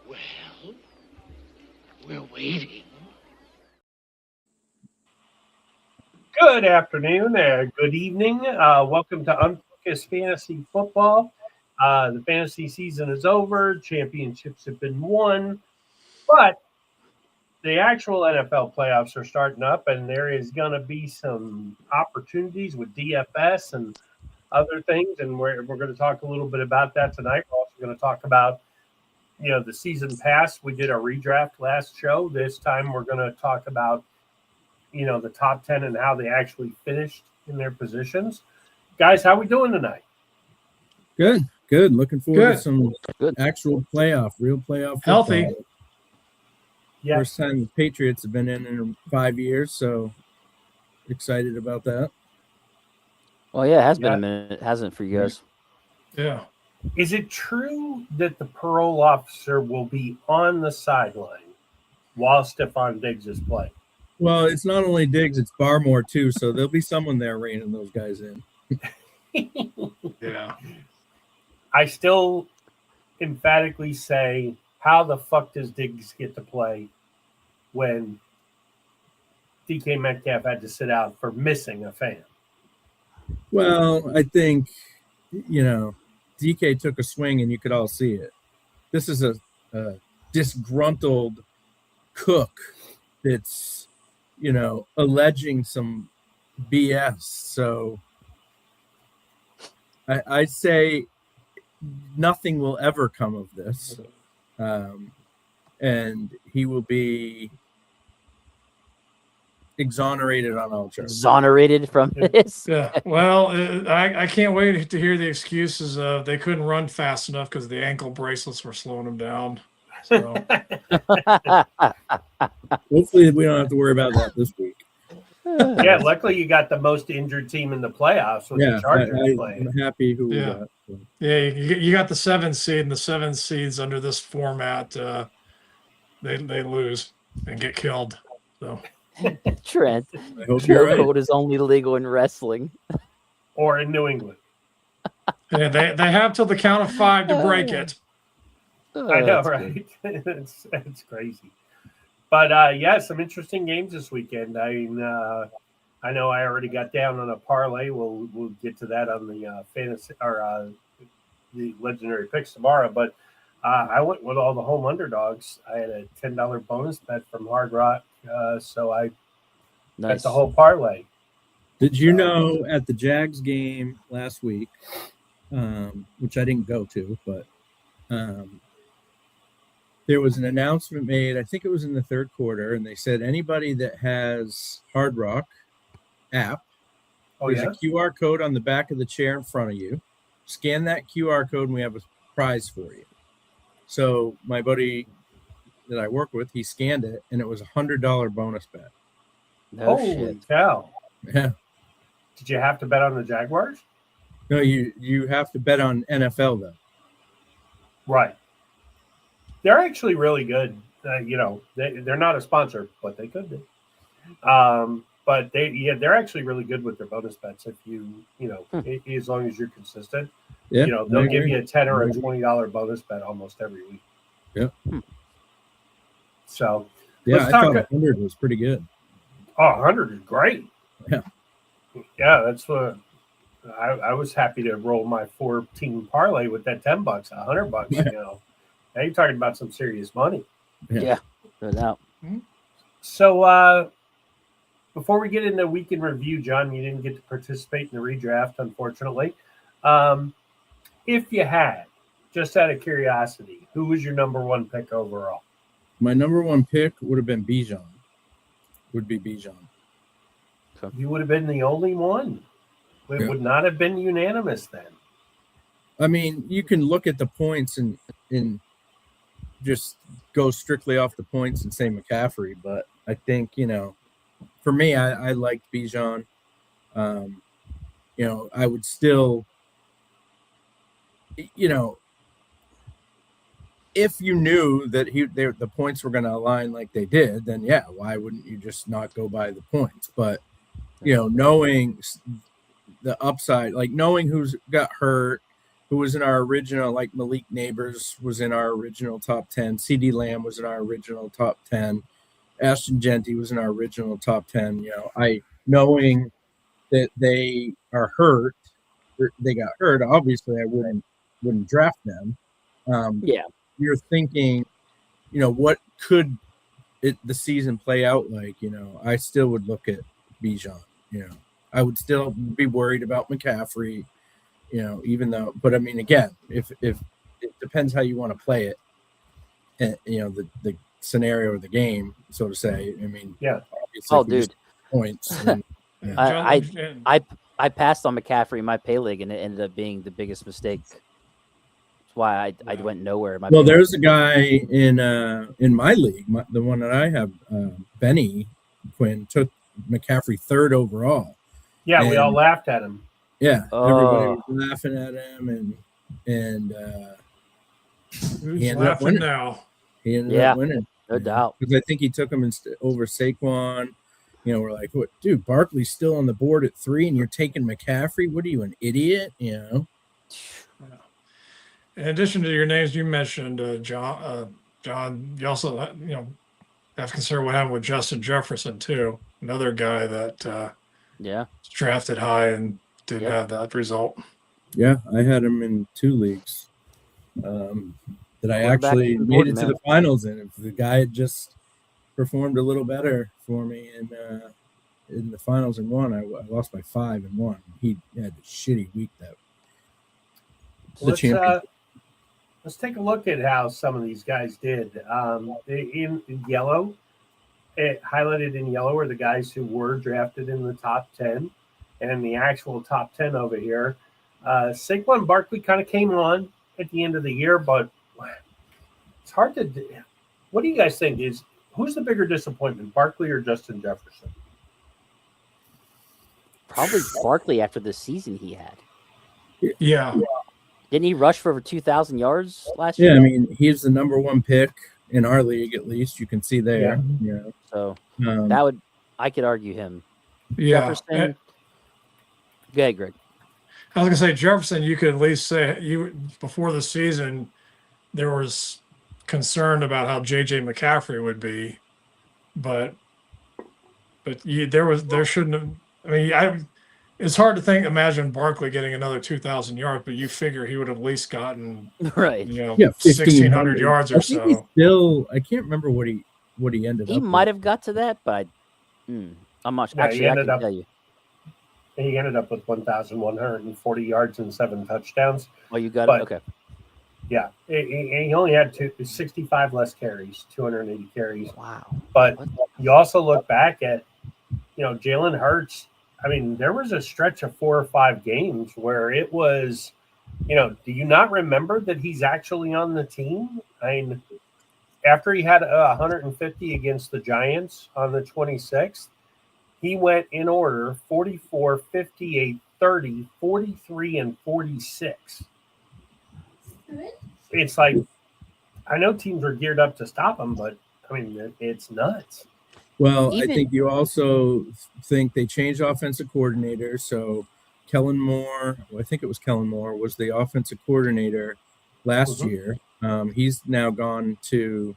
Well, we're waiting. Good afternoon, good evening. Welcome to Unfocused Fantasy Football. The fantasy season is over. Championships have been won. But the actual NFL playoffs are starting up, and there is going to be some opportunities with DFS and other things. And we're going to talk a little bit about that tonight. We're also going to talk about the season pass. We did a redraft last show. This time we're going to talk about the top 10 and how they actually finished in their positions. Guys, how we doing tonight? Good. Looking forward to some actual real playoff healthy football. Yeah. First time the Patriots have been in 5 years, so excited about that. Well, yeah, it has been a minute, hasn't it, for you guys? Yeah. Is it true that the parole officer will be on the sideline while Stephon Diggs is playing? Well, it's not only Diggs, it's Barmore too, so there'll be someone there reining those guys in. Yeah. I still emphatically say, how the fuck does Diggs get to play when DK Metcalf had to sit out for missing a fan? Well, I think, DK took a swing and you could all see it. This is a disgruntled cook that's, alleging some BS. So I say nothing will ever come of this. And he will be exonerated on all charges. Exonerated from this? Yeah. Well, I can't wait to hear the excuses of they couldn't run fast enough because the ankle bracelets were slowing them down. So. Hopefully we don't have to worry about that this week. Yeah, luckily you got the most injured team in the playoffs with the Chargers playing. I'm happy who we got. So. Yeah, you got the 7th seed, and the 7 seeds under this format, they lose and get killed. So Trent, I hope you're right. code is only legal in wrestling. Or in New England. Yeah, they have till the count of 5 to break it. I know, right? It's crazy. But, some interesting games this weekend. I know I already got down on a parlay. We'll get to that on the fantasy or the legendary picks tomorrow. But I went with all the home underdogs. I had a $10 bonus bet from Hard Rock, so I bet the whole parlay. Did you know at the Jags game last week, which I didn't go to, but there was an announcement made, I think it was in the third quarter, and they said anybody that has Hard Rock app, there's a QR code on the back of the chair in front of you. Scan that QR code and we have a prize for you. So my buddy that I work with, he scanned it, and it was $100 bonus bet. Holy cow. Yeah. Did you have to bet on the Jaguars? No, you have to bet on NFL, though. Right. They're actually really good. They're not a sponsor, but they could be. But they're actually really good with their bonus bets. If as long as you're consistent, they'll give you a $10 or a $20 bonus bet almost every week. Yeah. So I thought 100 was pretty good. Oh, 100 is great. Yeah. Yeah, that's what I was happy to roll my 4-team parlay with that $10, $100. Yeah. Now you're talking about some serious money. Yeah, no doubt. So before we get into week in review, John, you didn't get to participate in the redraft, unfortunately. If you had, just out of curiosity, who was your number one pick overall? My number one pick would have been Bijan. You would have been the only one. It would not have been unanimous then. I mean, you can look at the points and just go strictly off the points and say McCaffrey, but I think, for me, I liked Bijan. I would still, if you knew that the points were going to align like they did, then why wouldn't you just not go by the points? But knowing the upside, like knowing who's got hurt, who was in our original, like Malik Neighbors was in our original top 10. CD Lamb was in our original top 10. Ashton Genty was in our original top 10. Knowing that they are hurt, they got hurt, obviously I wouldn't draft them. Yeah. You're thinking, what could the season play out like? I still would look at Bijan. I would still be worried about McCaffrey. Even though, but I mean, again, if it depends how you want to play it, and the scenario of the game, so to say. I mean, yeah. Oh, dude, points. And, I passed on McCaffrey in my pay league, and it ended up being the biggest mistake. That's why I went nowhere. Well, there's a guy in my league, the one that I have, Benny Quinn, took McCaffrey 3rd overall. Yeah, we all laughed at him. Yeah, everybody was laughing at him, and he ended up winning. Now he ended up winning, no doubt. Because I think he took him over Saquon. We're like, what, dude? Barkley's still on the board at 3, and you're taking McCaffrey? What are you, an idiot? In addition to your names you mentioned, John, you also have to consider what happened with Justin Jefferson too. Another guy that drafted high and didn't have that result. Yeah, I had him in 2 leagues that I actually made it to the finals in. If the guy had just performed a little better for me in the finals and won, I lost by 5 and won. He had a shitty week that. Let's take a look at how some of these guys did. In yellow, highlighted in yellow are the guys who were drafted in the top 10, and the actual top 10 over here. Saquon Barkley kind of came on at the end of the year, but it's hard to do. What do you guys think? Who's the bigger disappointment, Barkley or Justin Jefferson? Probably Barkley after the season he had. Yeah. Didn't he rush for over 2,000 yards last year? Yeah, I mean, he's the number 1 pick in our league, at least. You can see there. Yeah. So I could argue him. Yeah. Jefferson. Go ahead, Greg. I was going to say, Jefferson, you could at least say before the season, there was concern about how J.J. McCaffrey would be, but there shouldn't have. I mean, it's hard to imagine Barkley getting another 2,000 yards, but you figure he would have at least gotten 1,600 yards or so. I can't remember what he ended up. He might have got to that, but I'm not sure. Actually, I can tell you. He ended up with 1,140 yards and 7 touchdowns. Oh, you got it? Okay. Yeah. He only had 65 less carries, 280 carries. Wow. But you also look back at, Jalen Hurts. I mean, there was a stretch of 4 or 5 games where it was, do you not remember that he's actually on the team? I mean, after he had 150 against the Giants on the 26th, he went in order 44, 58, 30, 43, and 46. It's like, I know teams are geared up to stop him, but, I mean, it's nuts. Well, I think you also think they changed offensive coordinator. So Kellen Moore, I think it was Kellen Moore, was the offensive coordinator last year. He's now gone to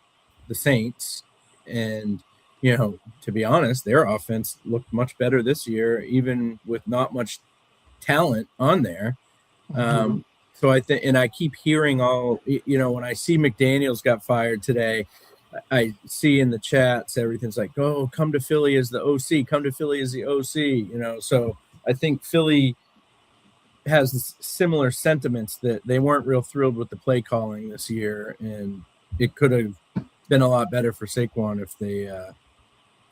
the Saints. And, to be honest, their offense looked much better this year, even with not much talent on there. So I think, and I keep hearing when I see McDaniels got fired today, I see in the chats, everything's like, oh, come to Philly as the OC, come to Philly as the OC, so I think Philly has similar sentiments that they weren't real thrilled with the play calling this year, and it could have been a lot better for Saquon if they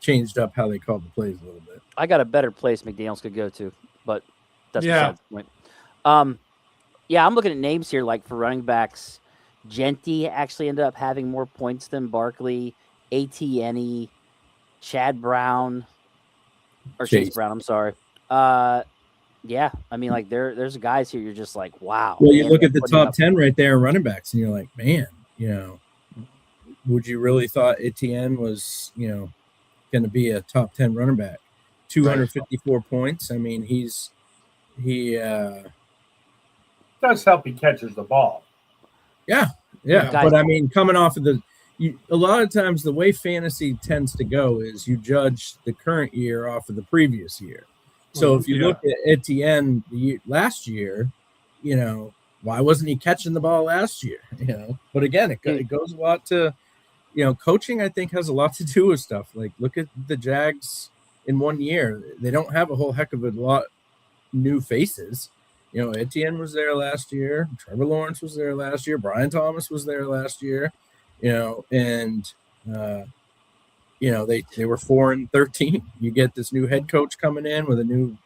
changed up how they called the plays a little bit. I got a better place McDaniels could go to, but that's besides the point. I'm looking at names here, like for running backs. Genty actually ended up having more points than Barkley, Etienne, Chad Brown, or Chase Brown. I'm sorry. I mean, like there's guys here. You're just like, wow. Well, you look at the top 10 right there, running backs, and you're like, man, would you really thought Etienne was, going to be a top 10 running back? 254 points. I mean, he does help he catches the ball. Yeah. But I mean, coming off of a lot of times the way fantasy tends to go is you judge the current year off of the previous year. So if you look at Etienne last year, why wasn't he catching the ball last year? But again, it goes a lot to, coaching. I think has a lot to do with stuff. Like look at the Jags in 1 year; they don't have a whole heck of a lot new faces. Etienne was there last year. Trevor Lawrence was there last year. Brian Thomas was there last year. And they were 4-13. You get this new head coach coming in with a new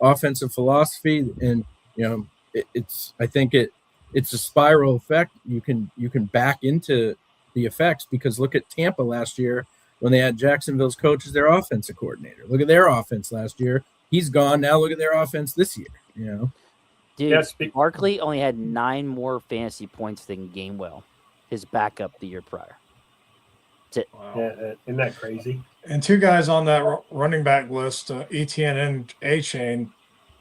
offensive philosophy, and I think it's a spiral effect. You can back into the effects because look at Tampa last year when they had Jacksonville's coach as their offensive coordinator. Look at their offense last year. He's gone now. Look at their offense this year. Dude, Barkley only had 9 more fantasy points than Gainwell, his backup the year prior. That's it. Wow. Yeah, isn't that crazy? And 2 guys on that running back list, Etienne and A-Chain.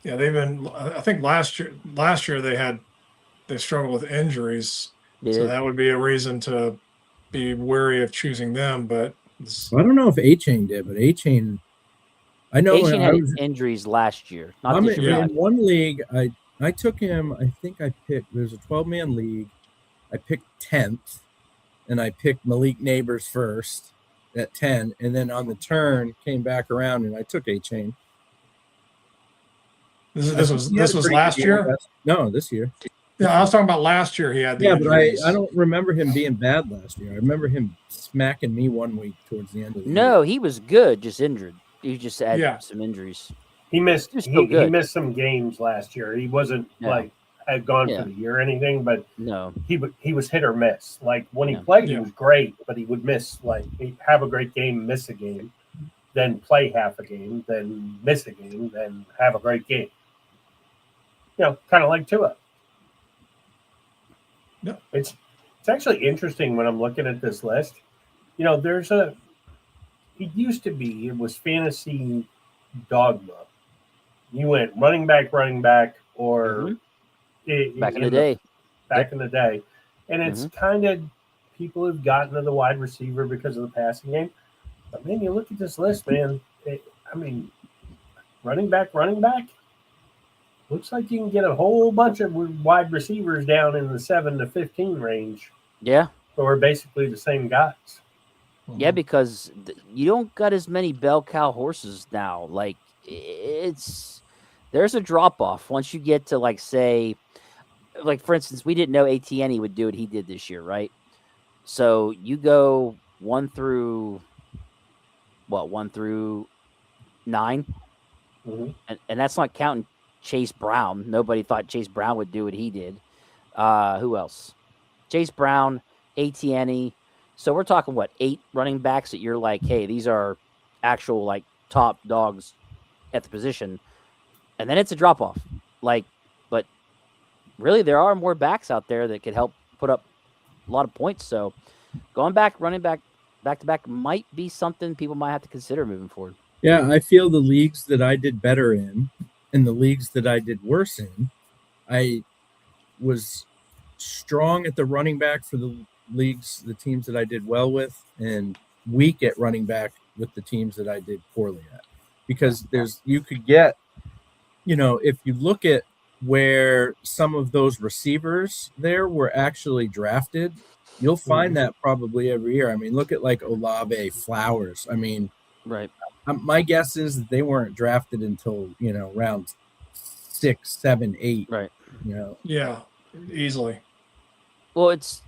Yeah, they've been. I think last year they struggled with injuries, so that would be a reason to be wary of choosing them. But I don't know if A-Chain did, but A-Chain, I know A-Chain had injuries last year. Not this year. In one league, I took him. I think I picked. There's a 12-man league. I picked 10th, and I picked Malik Neighbors first at 10, and then on the turn came back around and I took A-Chain. This was last year? No, this year. Yeah, I was talking about last year. He had the injuries. But I don't remember him being bad last year. I remember him smacking me one week towards the end of the year. No, he was good, just injured. He just had some injuries. He missed he missed some games last year. He wasn't had gone for the year or anything, but he was hit or miss. Like when he played, he was great, but he would miss. Like he'd have a great game, miss a game, then play half a game, then miss a game, then have a great game. Kind of like Tua. Yeah. It's actually interesting when I'm looking at this list. It was fantasy dogma. You went running back, or back in the day. And it's kind of people who've gotten to the wide receiver because of the passing game. But man, you look at this list, man. Running back. Looks like you can get a whole bunch of wide receivers down in the 7 to 15 range. Yeah. Or basically the same guys. Yeah, because you don't got as many bell cow horses now. Like there's a drop off once you get to for instance, we didn't know Etienne would do what he did this year, right? So you go 1 through 9, and that's not counting Chase Brown. Nobody thought Chase Brown would do what he did. Who else? Chase Brown, Etienne. So we're talking 8 running backs that you're like, hey, these are actual top dogs at the position, and then it's a drop off. But really, there are more backs out there that could help put up a lot of points. So going back, running back to back might be something people might have to consider moving forward. Yeah, I feel the leagues that I did better in and the leagues that I did worse in, I was strong at the running back for the teams that I did well with, and weak at running back with the teams that I did poorly at. Because you could get, if you look at where some of those receivers there were actually drafted, you'll find that probably every year. I mean, look at Olave, Flowers. I mean, right. My guess is that they weren't drafted until round 6, 7, 8. Right. Yeah, easily. Well, it's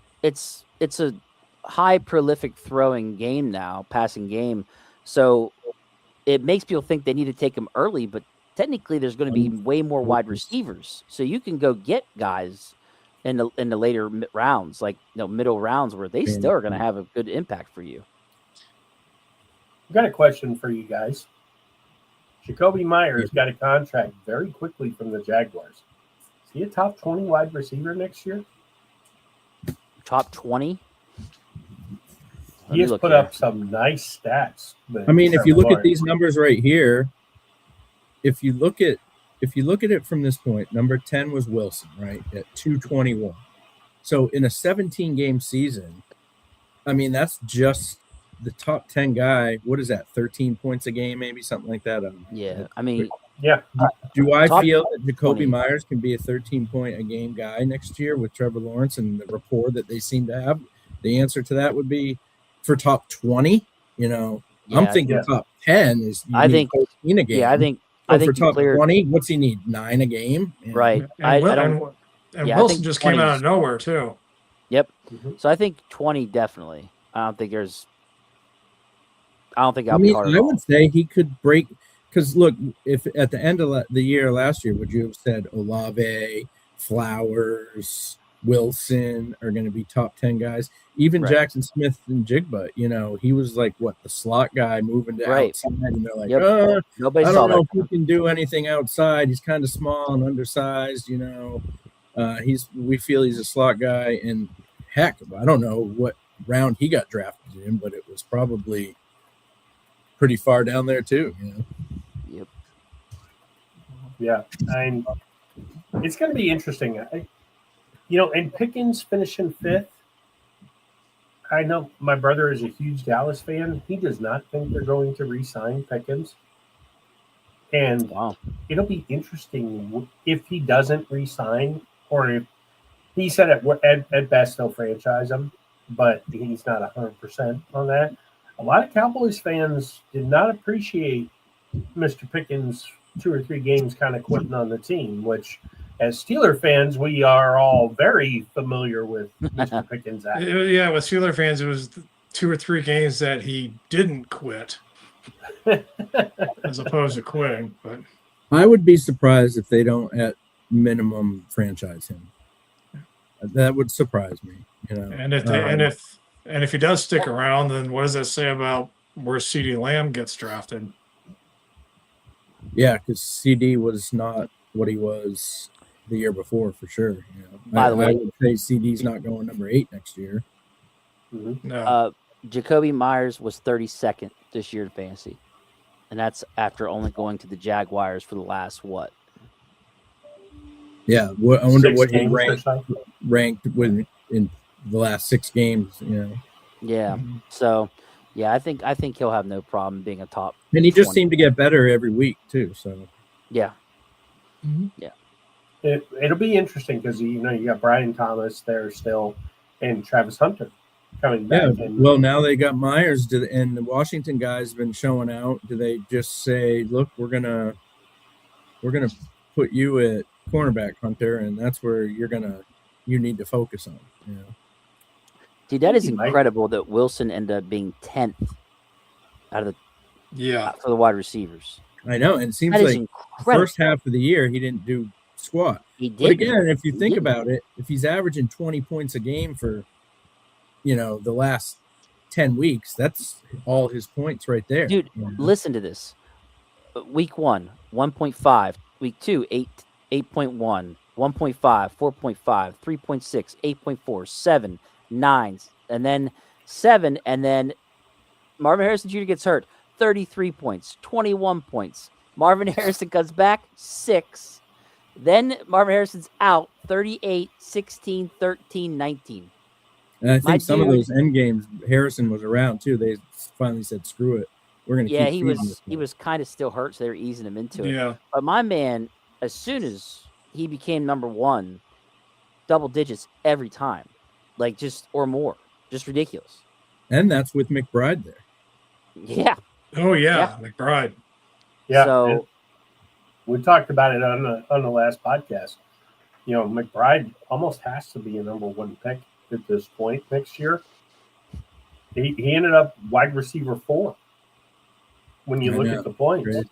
a high prolific throwing game now, passing game. So it makes people think they need to take them early, but technically there's going to be way more wide receivers. So you can go get guys in the later rounds, middle rounds, where they still are going to have a good impact for you. I've got a question for you guys. Jacoby Myers got a contract very quickly from the Jaguars. Is he a top 20 wide receiver next year? Top 20? He has put up some nice stats. I mean, if you look at these numbers right here, if you look at if you look at it from this point, number 10 was Wilson, right, at 221. So in a 17-game season, I mean, that's just the top 10 guy. What is that, 13 points a game, maybe something like that? I mean, yeah. Do I top feel that Jacoby 20. Myers can be a 13-point-a-game guy next year with Trevor Lawrence and the rapport that they seem to have? The answer to that would be for top 20. I'm thinking top 10 is I think 14 a game. Yeah, I think for top 20, what's he need? 9 a game? Right. And Wilson just came out of nowhere too. Yep. So I think 20 definitely. I don't think I'll be hard. I would say he could break, because look, if at the end of the year last year, would you have said Olave, Flowers, Wilson are going to be top 10 guys? Even Jackson Smith and Jigba, he was like the slot guy moving to outside, and they're like, Nobody I saw don't know that. if he can do anything outside. He's kind of small and undersized, we feel he's a slot guy, and heck, I don't know what round he got drafted in, but it was probably pretty far down there too. Yep. Yeah, it's going to be interesting. And Pickens finishing 5th. I know my brother is a huge Dallas fan. He does not think they're going to re-sign Pickens. And it'll be interesting if he doesn't re-sign, or if he said at best they'll franchise him, but he's not 100% on that. A lot of Cowboys fans did not appreciate Mr. Pickens 2 or 3 games kind of quitting on the team, which as Steeler fans, we are all very familiar with Mr. Pickens. Yeah, with Steeler fans, it was 2 or 3 games that he didn't quit as opposed to quitting. But I would be surprised if they don't at minimum franchise him. That would surprise me. And if he does stick around, then what does that say about where CeeDee Lamb gets drafted? Yeah, because CD was not what he was the year before, for sure. By the way, I would say CD's not going number 8 next year. No. Jacoby Myers was 32nd this year in fantasy, and that's after only going to the Jaguars for the last what? Yeah, I wonder what he ranked in the last 6 games. Yeah. Mm-hmm. So, yeah, I think he'll have no problem being a top. And he just 20. seemed to get better every week too. So yeah. Mm-hmm. Yeah. It'll be interesting because you got Brian Thomas there still, and Travis Hunter coming back. Yeah, well, now they got Myers, and the Washington guys been showing out. Do they just say, "Look, we're gonna put you at cornerback, Hunter, and that's where you need to focus on"? Dude, that is incredible that Wilson ended up being 10th out of for the wide receivers. I know, and it seems like the first half of the year he didn't do squat. He did. But again, if you think about it, if he's averaging 20 points a game for, the last 10 weeks, that's all his points right there. Dude, listen to this. Week 1, 1.5. Week 2, 8.1. 1.5, 4.5, 3.6, 8.4, 7, 9, and then 7, and then Marvin Harrison Jr. gets hurt. 33 points, 21 points. Marvin Harrison comes back, 6. Then Marvin Harrison's out, 38, 16, 13, 19. And I think some of those end games, Harrison was around too. They finally said, "Screw it, we're going to." Yeah, he was kind of still hurt, so they were easing him into it. Yeah, but my man, as soon as he became number 1, double digits every time, or more, just ridiculous. And that's with McBride there. Yeah. Oh yeah. McBride. Yeah. So we talked about it on the last podcast. McBride almost has to be a number 1 pick at this point next year. He ended up wide receiver 4 when you look at the points. Great.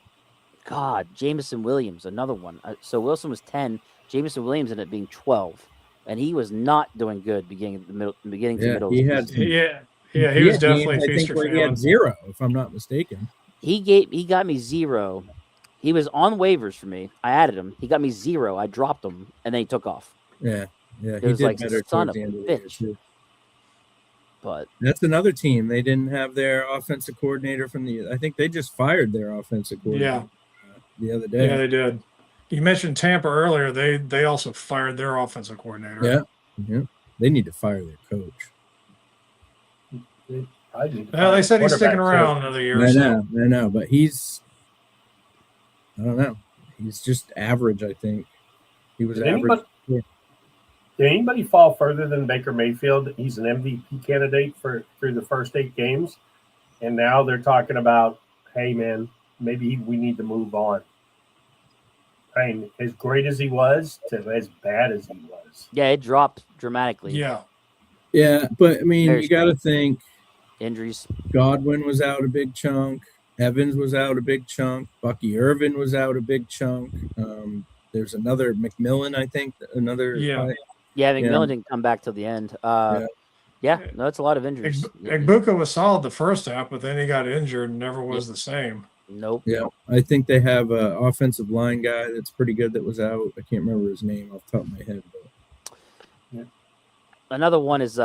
God, Jameson Williams, another one. So Wilson was 10. Jameson Williams ended up being 12, and he was not doing good beginning to middle. He had he was definitely feast or he had 0, if I'm not mistaken. He got me 0. He was on waivers for me. I added him. He got me 0. I dropped him, and then he took off. Yeah. He was did like better son towards of the a end of the year bitch. too. But that's another team. They didn't have their offensive coordinator I think they just fired their offensive coordinator the other day. Yeah, they did. You mentioned Tampa earlier. They also fired their offensive coordinator. Yeah. They need to fire their coach. They said he's sticking around another year or so. I know, but I don't know. He's just average, I think. He was average. Did anybody fall further than Baker Mayfield? He's an MVP candidate through the first 8 games, and now they're talking about, hey man, maybe we need to move on. I mean, as great as he was to as bad as he was. Yeah, it dropped dramatically. Yeah, but I mean, you got to think injuries. Godwin was out a big chunk. Evans was out a big chunk. Bucky Irvin was out a big chunk. There's another McMillan, I think. McMillan didn't come back till the end. No, it's a lot of injuries. Egbuka was solid the first half, but then he got injured and never was the same. Nope. Yeah, I think they have an offensive line guy that's pretty good that was out. I can't remember his name off the top of my head. But... Another one is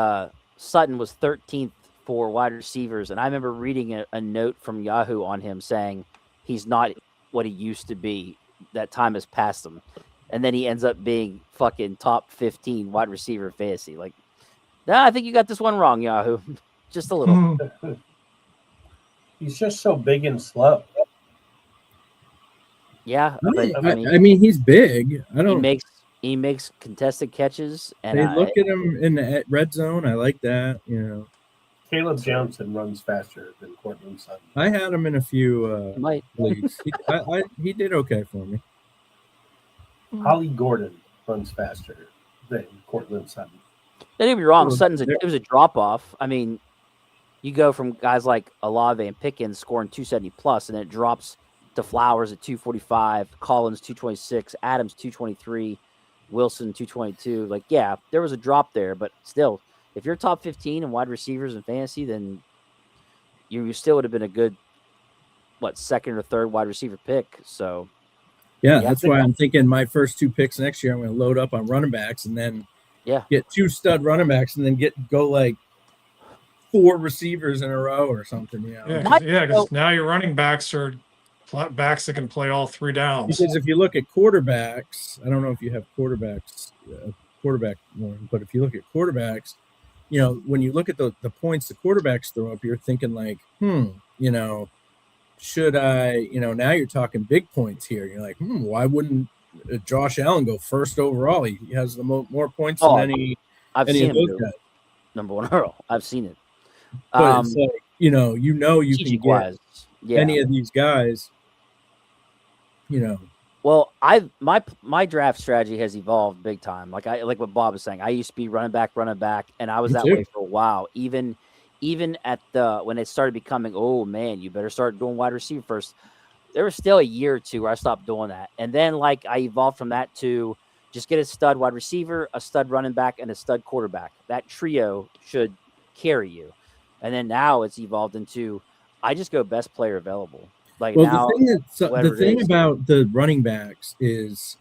Sutton was 13th for wide receivers, and I remember reading a note from Yahoo on him saying he's not what he used to be. That time has passed him, and then he ends up being fucking top 15 wide receiver fantasy. Like, I think you got this one wrong, Yahoo. Just a little. He's just so big and slow. Yeah, I mean, he's big. He makes contested catches, and they look at him in the red zone. I like that. Caleb Johnson runs faster than Cortland Sutton. I had him in a few leagues. He did okay for me. Holly Gordon runs faster than Cortland Sutton. Don't get me wrong, it was a drop off. I mean, you go from guys like Olave and Pickens scoring 270 plus, and then it drops to Flowers at 245, Collins 226, Adams 223, Wilson 222. Like, yeah, there was a drop there, but still, if you're top 15 in wide receivers in fantasy, then you still would have been a good, second or third wide receiver pick. So, yeah, that's why I'm thinking my first 2 picks next year, I'm going to load up on running backs and then get 2 stud running backs and then go like 4 receivers in a row or something. Because now your running backs are backs that can play all 3 downs. Because if you look at quarterbacks, I don't know if you have quarterback one, but if you look at quarterbacks, when you look at the points the quarterbacks throw up, you're thinking like, should I, now you're talking big points here. You're like, why wouldn't Josh Allen go first overall? He has the more points than any of those guys. Number 1 overall. I've seen it. But it's like, you can get any of these guys, Well, my draft strategy has evolved big time. Like what Bob was saying. I used to be running back, and I was that way for a while. Even at when it started becoming, oh man, you better start doing wide receiver first. There was still a year or 2 where I stopped doing that, and then I evolved from that to just get a stud wide receiver, a stud running back, and a stud quarterback. That trio should carry you. And then now it's evolved into I just go best player available. The thing about the running backs is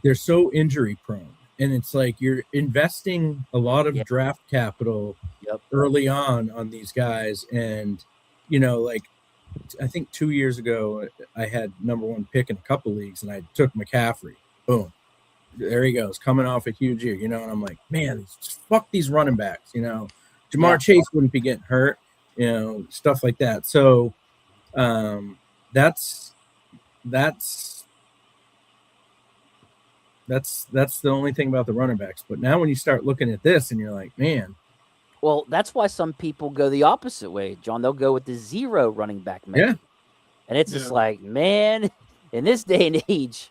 they're so injury prone, and it's like you're investing a lot of draft capital early on these guys. And I think 2 years ago I had number 1 pick in a couple leagues, and I took McCaffrey. Boom, there he goes, coming off a huge year. And I'm like, man, fuck these running backs. Jamar Chase wouldn't be getting hurt. Stuff like that. So that's the only thing about the running backs. But now when you start looking at this and you're like, man. Well, that's why some people go the opposite way, John. They'll go with the 0 running back method. Yeah. And it's just like, man, in this day and age.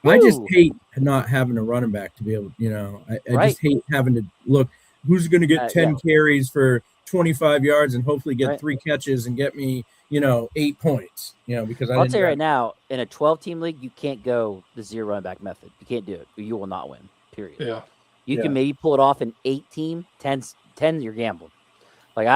I just hate not having a running back to be able, I just hate having to look who's going to get 10 carries for 25 yards and hopefully get 3 catches and get me, 8 points, because I'll tell you right now, in a 12-team league, you can't go the 0 running back method. You can't do it. You will not win, period. Yeah. You can maybe pull it off in 8-team, 10 you're gambling. Like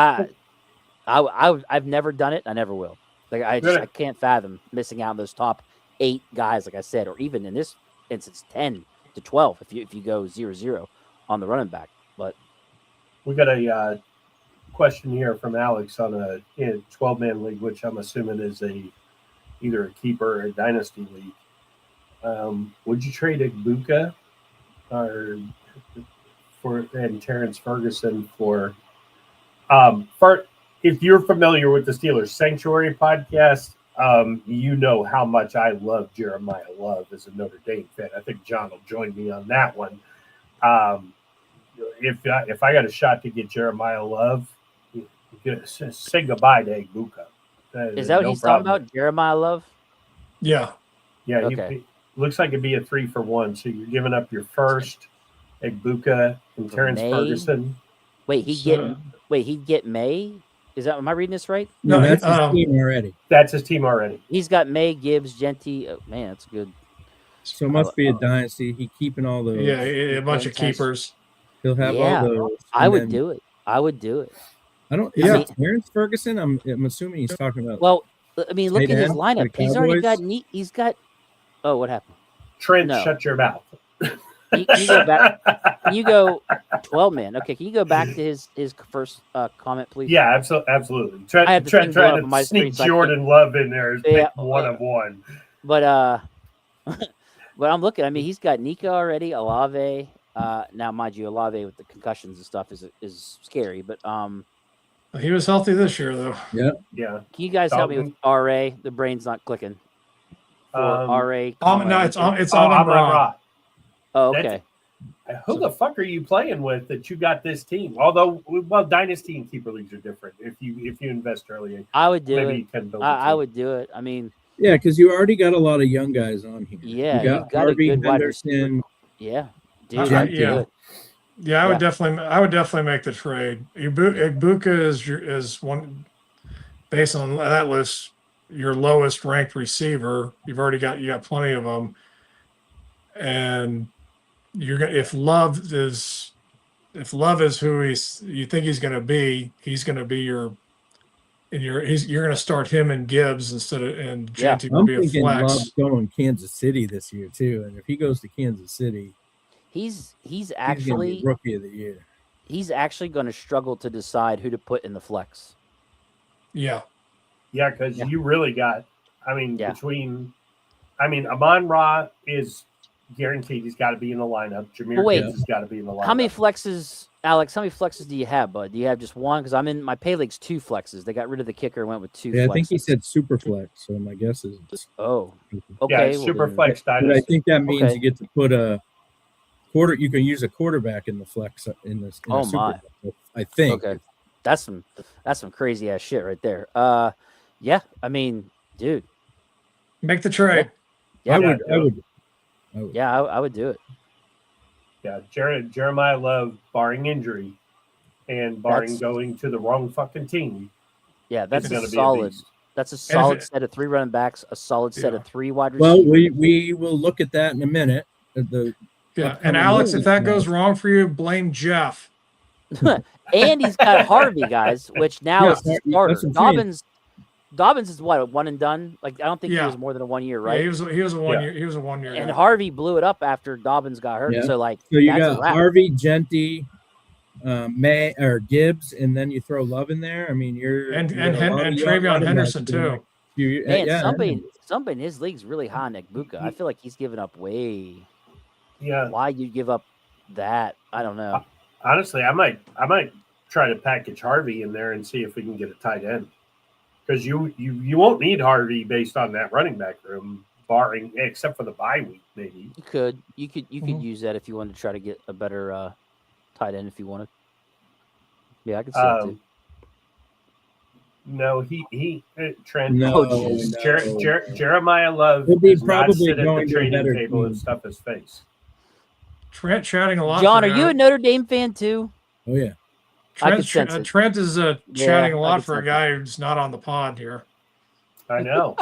I've never done it. I never will. Like I can't fathom missing out on those top 8 guys, like I said, or even in this instance, 10 to 12 if you go 0-0 on the running back. But we got a question here from Alex on a 12-man league, which I'm assuming is either a keeper or a dynasty league. Would you trade Ibuka or and Terrence Ferguson for if you're familiar with the Steelers Sanctuary podcast, you know how much I love Jeremiah Love as a Notre Dame fan. I think John will join me on that one. If I got a shot to get Jeremiah Love, say goodbye to Ibuka. Is that what he's talking about? Jeremiah Love? Yeah. Yeah. Okay. He looks like it'd be a 3-for-1. So you're giving up your first, Ibuka and Terrence Ferguson. Wait, he'd get May? Am I reading this right? No, that's his team already. That's his team already. He's got May, Gibbs, Genty. Oh, man, that's good. So it must be a dynasty. He keeping all those. Yeah, a bunch of keepers. He'll have all those. I would do it. I would do it. Terrence Ferguson. I'm assuming he's talking about. Well, I mean, look at his lineup. He's already got neat. He's got. Oh, what happened? Trent, shut your mouth. Can you go back? Can you go 12 man? Okay, can you go back to his first comment, please? Yeah, absolutely. Trent trying to sneak Jordan Love in there is pick one of one. But but I'm looking. I mean, he's got Nika already, Olave. Now, mind you, Olave with the concussions and stuff is scary. But he was healthy this year, though. Yeah. Can you guys help me with RA? The brain's not clicking. RA. No, it's Amon-Ra. Oh, okay. Who the fuck are you playing with that you got this team? Although, dynasty and keeper leagues are different. If you invest early, I would do it. I would do it. I mean, yeah, because you already got a lot of young guys on here. Yeah, you got Harvey, a good Henderson. Yeah, dude. I would definitely make the trade. Ibuka is one based on that list, your lowest ranked receiver. You got plenty of them, and you're gonna if Love is who you think he's going to be, he's going to be you're going to start him and Gibbs instead of and Genty will be a flex. Love's going Kansas City this year too, and if he goes to Kansas City, he's actually rookie of the year. He's actually going to struggle to decide who to put in the flex. Yeah, because you really got. Amon-Ra is guaranteed. He's got to be in the lineup. Jahmyr Gibbs has got to be in the lineup. How many flexes, Alex? How many flexes do you have, bud? Do you have just one? Because I'm in my pay league's 2 flexes. They got rid of the kicker and went with 2. Yeah, flexes. I think he said super flex. So my guess is okay. Yeah, super flex dynasty. But I think that means you get to put a quarter. You can use a quarterback in the flex in this. Oh my! Flex, I think. Okay, that's some crazy ass shit right there. Yeah. I mean, dude, make the trade. Yeah, I would. Yeah, I would do it. Yeah, Jeremiah Love, barring injury and barring going to the wrong fucking team. Yeah, that's a solid. That's a solid set of 3 running backs, a solid set of 3 wide receivers. Well, we will look at that in a minute. And Alex, if that goes wrong for you, blame Jeff. And he's got Harvey, guys, which now is the starter. Dobbins is what, a one and done? Like I don't think he was more than a 1 year, right? Yeah, he was a 1 year. He was a 1 year. And Harvey blew it up after Dobbins got hurt. Yeah. So you got Harvey, Genty, May or Gibbs, and then you throw Love in there. I mean, and Travion Henderson too. Somebody in his league's really high on Ibuka. I feel like he's giving up way. Yeah. Why you give up that? I don't know. Honestly, I might try to package Harvey in there and see if we can get a tight end. Because you won't need Harvey based on that running back room, barring except for the bye week, maybe. You could use that if you wanted to try to get a better tight end if you wanted. Yeah, I could see that too. No, Trent. No, Jeremiah Love will be probably sit at the trading table and stuff his face. Trent chatting a lot. John, are you a Notre Dame fan too? Oh yeah. Trent is chatting a lot for a guy who's not on the pod here. I know.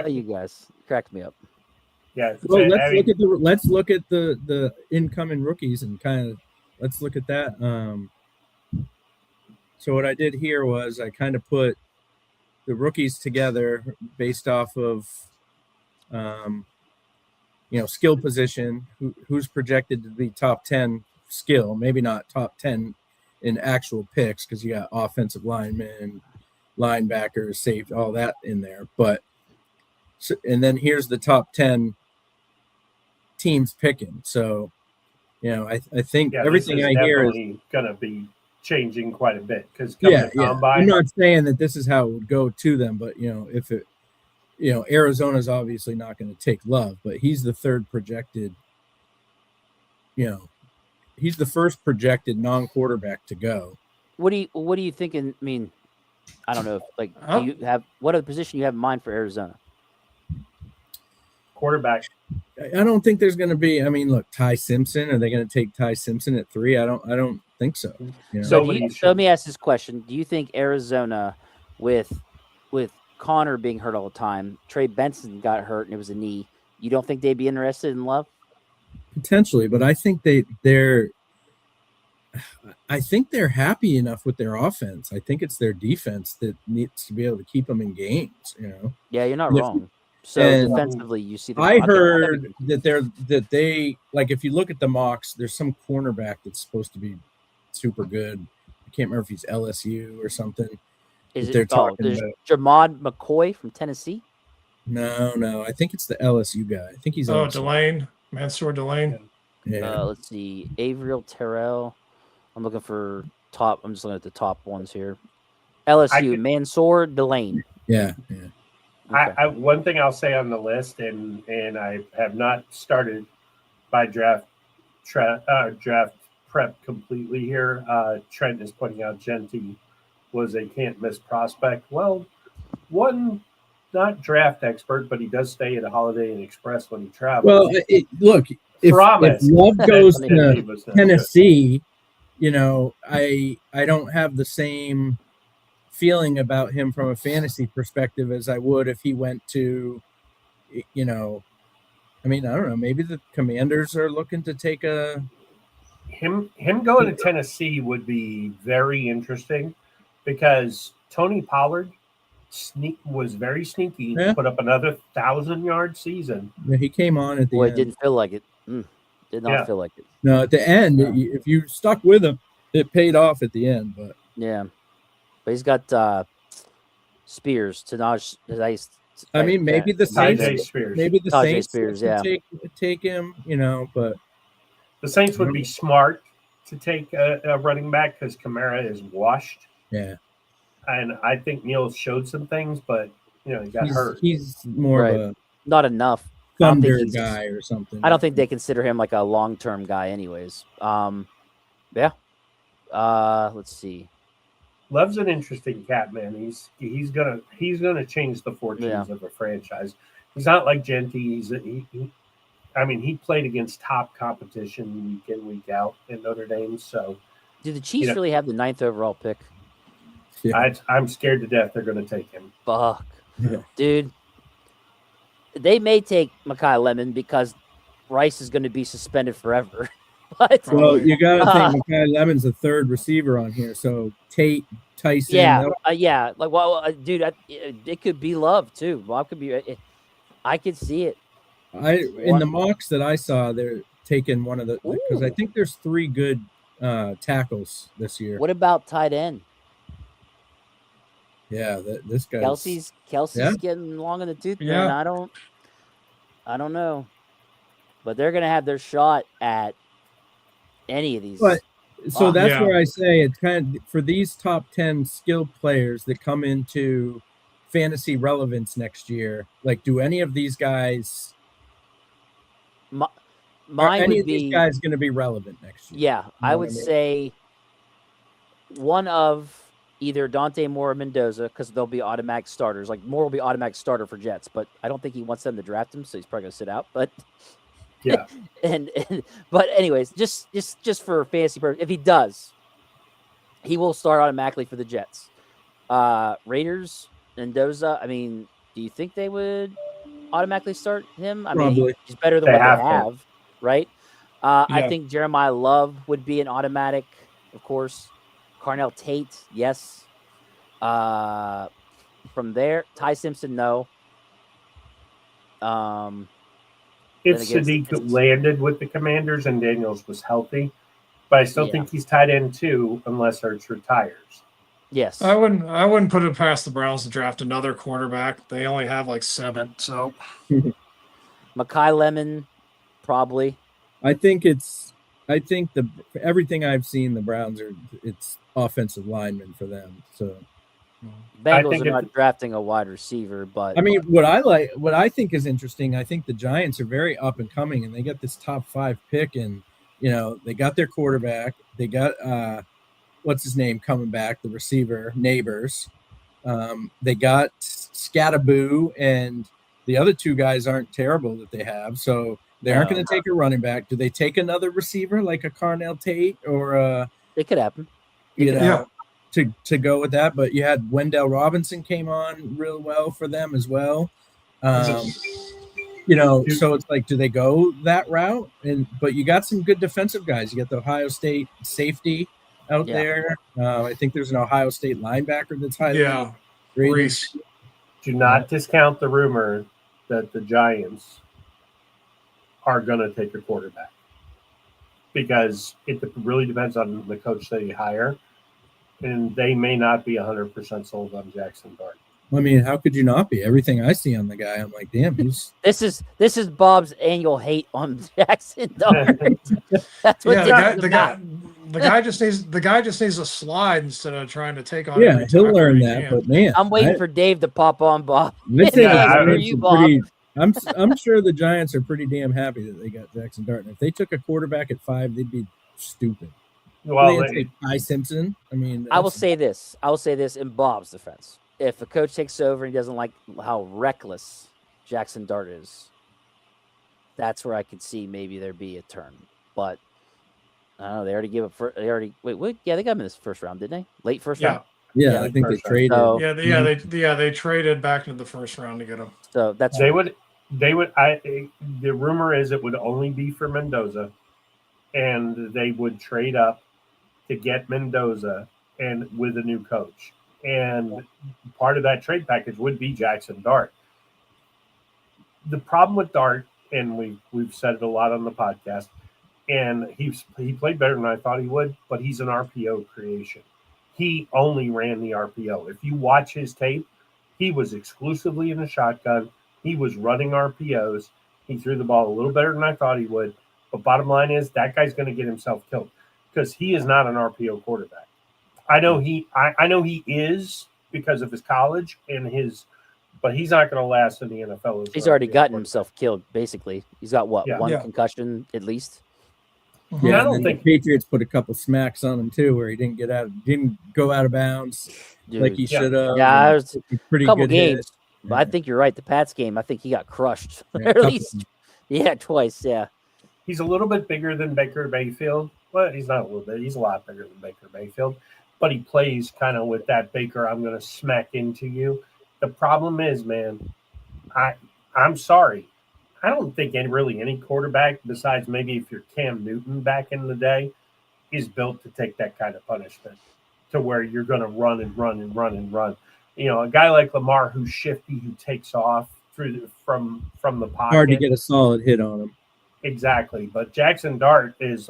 You guys cracked me up. Yeah. Well, let's look at the incoming rookies and kind of let's look at that. So what I did here was I kind of put the rookies together based off of skill position, who's projected to be top 10 skill, maybe not top 10 in actual picks because you got offensive linemen, linebackers, safety, all that in there. But So, and then here's the top 10 teams picking. So, I think everything I hear is definitely going to be changing quite a bit because I'm not saying that this is how it would go to them, but if it, Arizona's obviously not going to take Love, but he's the third projected. He's the first projected non-quarterback to go. What are you thinking? I mean, I don't know. Do you have what other position you have in mind for Arizona? Quarterback. I don't think there's going to be. I mean, look, Ty Simpson. Are they going to take Ty Simpson at 3? I don't think so. So let me ask this question: do you think Arizona, with Connor being hurt all the time, Trey Benson got hurt and it was a knee? You don't think they'd be interested in Love? Potentially, but I think they're. I think they're happy enough with their offense. I think it's their defense that needs to be able to keep them in games. Yeah, you're not wrong. So defensively, you see. I heard that they like if you look at the mocks, there's some cornerback that's supposed to be super good. I can't remember if he's LSU or something. Is it? There's Jermod McCoy from Tennessee. No. I think it's the LSU guy. I think he's Delane, Mansour Delane. Yeah. Let's see, Avriel Terrell. I'm looking for top. I'm just looking at the top ones here. LSU, Mansour Delane. Yeah. Okay. One thing I'll say on the list, and I have not started by draft prep completely here. Trent is pointing out Genty was a can't miss prospect. Well, one not draft expert, but he does stay at a Holiday Inn Express when he travels. Well, look, if Love goes to Tennessee, I don't have the same feeling about him from a fantasy perspective as I would if he went to, I mean, I don't know, maybe the Commanders are looking to take him going to Tennessee would be very interesting because Tony Pollard was very sneaky, put up another 1,000-yard season. Yeah, he came on at the end. It didn't feel like it. Did not feel like it. No, at the end, if you stuck with him, it paid off at the end. But yeah. But he's got Spears, Tanaj. I mean, maybe the Saints. Spears. Maybe the Saints Spears, take him. But the Saints would be smart to take a running back because Kamara is washed. Yeah, and I think Neal showed some things, but he got hurt. He's more of a not enough thunder guy or something. I don't think they consider him like a long-term guy, anyways. Yeah. Let's see. Love's an interesting cat, man. He's gonna change the fortunes of a franchise. He's not like Genty. He played against top competition week in, week out in Notre Dame. So, do the Chiefs really have the 9th overall pick? Yeah. I'm scared to death they're going to take him. Fuck, dude. They may take Mekhi Lemon because Rice is going to be suspended forever. But you got to think Mekhi Lemon's the third receiver on here. So Tate, Tyson. Yeah. Dude, it could be Love too. Love could be. I could see it. In the mocks that I saw, they're taking one of the because I think there's 3 good tackles this year. What about tight end? Yeah, this guy. Kelsey's getting long in the tooth. Yeah. Man. I don't know, but they're gonna have their shot at any of these. But so that's where I say it's kind of for these top 10 skilled players that come into fantasy relevance next year. Like, do any of these guys? These guys going to be relevant next year? Yeah, I would say one of either Dante Moore or Mendoza, because they'll be automatic starters. Like Moore will be automatic starter for Jets, but I don't think he wants them to draft him, so he's probably going to sit out. But yeah, but anyways, just for fantasy purpose, if he does, he will start automatically for the Jets. Raiders, Mendoza. I mean, do you think they would automatically start him? I mean, he's better than what they have, right? I think Jeremiah Love would be an automatic, of course. Carnell Tate, yes. From there, Ty Simpson, no. If Sadiq landed with the Commanders and Daniels was healthy, but I still think he's tied in too, unless Hurts retires. Yes. I wouldn't put it past the Browns to draft another quarterback. They only have like 7, so Makai Lemon, probably. I think everything I've seen, the Browns it's offensive linemen for them. So Bengals are not drafting a wide receiver, but I mean, what I think is interesting, I think the Giants are very up and coming, and they got this top 5 pick, and they got their quarterback, they got what's his name coming back, the receiver, Neighbors. They got Scattaboo, and the other 2 guys aren't terrible that they have, so they aren't going to take a running back. Do they take another receiver like a Carnell Tate or it could happen? To go with that, but you had Wendell Robinson came on real well for them as well. So it's like, do they go that route? But you got some good defensive guys. You got the Ohio State safety out there. I think there's an Ohio State linebacker that's highly rated. Reese. Do not discount the rumor that the Giants are going to take a quarterback, because it really depends on the coach that you hire. And they may not be 100% sold on Jackson Dart. I mean, how could you not be? Everything I see on the guy, I'm like, damn, he's. This is Bob's annual hate on Jackson Dart. That's what the guy just needs a slide instead of trying to take on. Yeah, he'll learn that. But man, I'm waiting for Dave to pop on, Bob. I'm sure the Giants are pretty damn happy that they got Jackson Dart. And if they took a quarterback at 5, they'd be stupid. Well, Ty Simpson. I mean, I will say this in Bob's defense: if a coach takes over and he doesn't like how reckless Jackson Dart is, that's where I could see maybe there be a turn. But I don't know. They already gave up. Yeah, they got him in this first round, didn't they? Late first round. Yeah, I think they traded. So, they traded back into the first round to get him. So that's they would. The rumor is it would only be for Mendoza, and they would trade up to get Mendoza and with a new coach. And part of that trade package would be Jackson Dart. The problem with Dart, and we've said it a lot on the podcast, and he played better than I thought he would, but he's an RPO creation. He only ran the RPO. If you watch his tape, he was exclusively in the shotgun. He was running RPOs. He threw the ball a little better than I thought he would. But bottom line is that guy's going to get himself killed, because he is not an RPO quarterback. I know he is because of his college but he's not going to last in the NFL. He's already gotten himself killed, basically. He's got one concussion at least. Yeah, I don't think the Patriots put a couple smacks on him too, where he didn't go out of bounds like he should have. Yeah, it was a pretty couple good games. hit. But I think you're right. The Pats game, I think he got crushed. At least, twice. Yeah. He's a little bit bigger than Baker Mayfield. Well, he's not a little bit. He's a lot bigger than Baker Mayfield. But he plays kind of with that Baker, I'm going to smack into you. The problem is, man, I'm sorry. I don't think any quarterback, besides maybe if you're Cam Newton back in the day, is built to take that kind of punishment to where you're going to run and run and run and run. A guy like Lamar who's shifty, who takes off from the pocket. Hard to get a solid hit on him. Exactly. But Jackson Dart is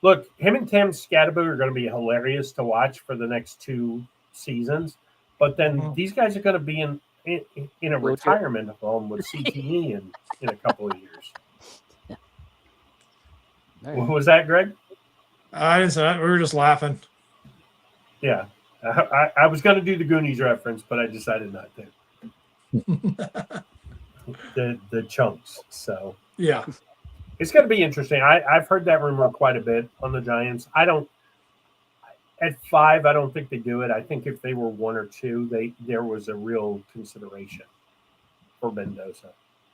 look, him and Tim Scattaboo are going to be hilarious to watch for the next 2 seasons. But then these guys are going to be in a retirement home with CTE in a couple of years. Yeah. What was that, Greg? I didn't say that. We were just laughing. Yeah. I was going to do the Goonies reference, but I decided not to. the chunks. So yeah, it's going to be interesting. I've heard that rumor quite a bit on the Giants. At 5, I don't think they do it. I think if they were 1 or 2, there was a real consideration for Mendoza,